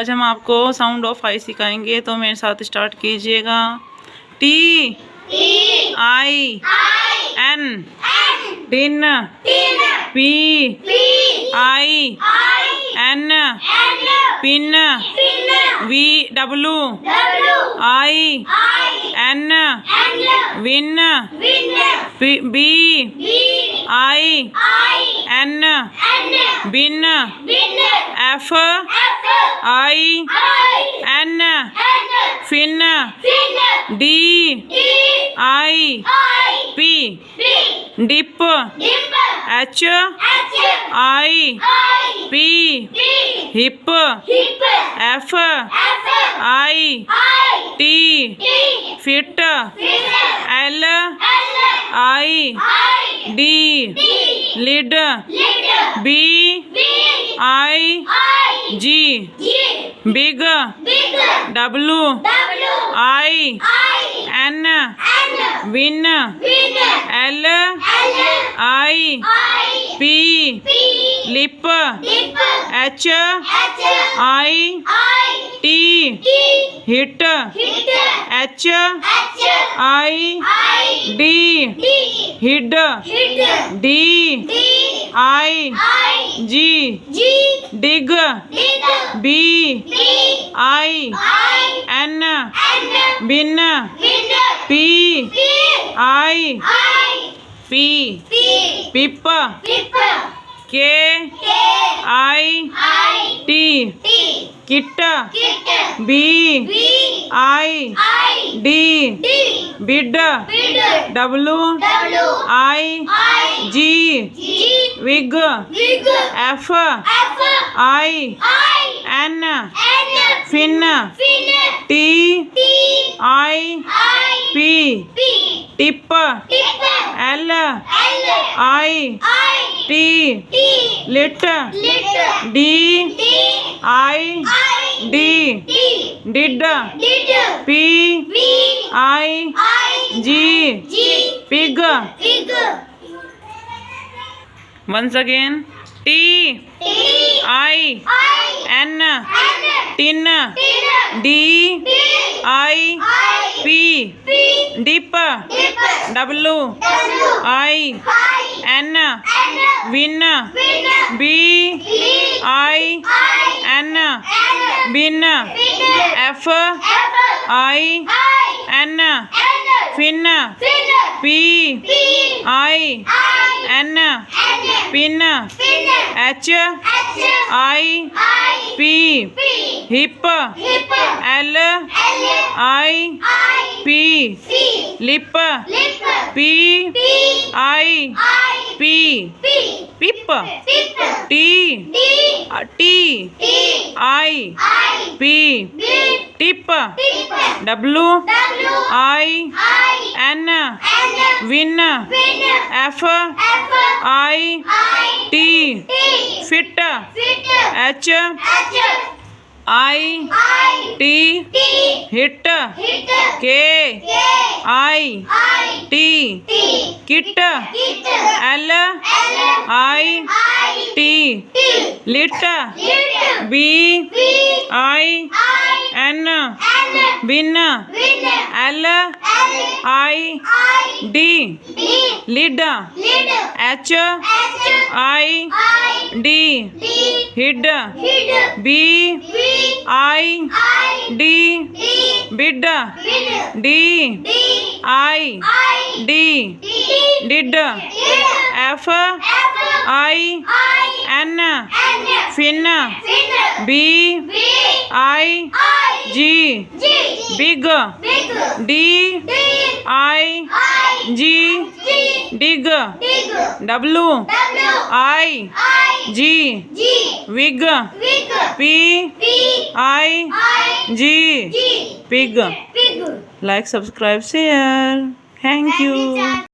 आज हम आपको साउंड ऑफ आई सिखाएंगे, तो मेरे साथ स्टार्ट कीजिएगा। T I N, tin. P I N, pin. V W I N, win. B I N, bin. F I N, fin. D I P, dip. H I P, hip. F I T, fit. L I D, lid. B I G, big. W I N, win. L I P, lip. H I T, hit. H I D, hid. D I G, dig. B I N, bin. P I P, pip. K I T, kit. B I D, bid. W I G, wig. F I N, fin. T I P, tip. L I T, lit. D I D, did. P I G, pig. Once again, T I N, tin. D I P, dip. W I N, win. B I N, bin. F I N, fin. P I N, pin. H I P, hip. L I P, lip. P I P, pip. T I P, tip. W I N, win. F I T, fit. H I T, hit. K I T, kit. L I T, lit. B I N, bin. L I D, lid. H I D, hid. B I D, bid. D I D, did. F I N, fin. B I G, big. D I G, dig. W I G, wig. P I G, pig. Like, subscribe, share. Thank you.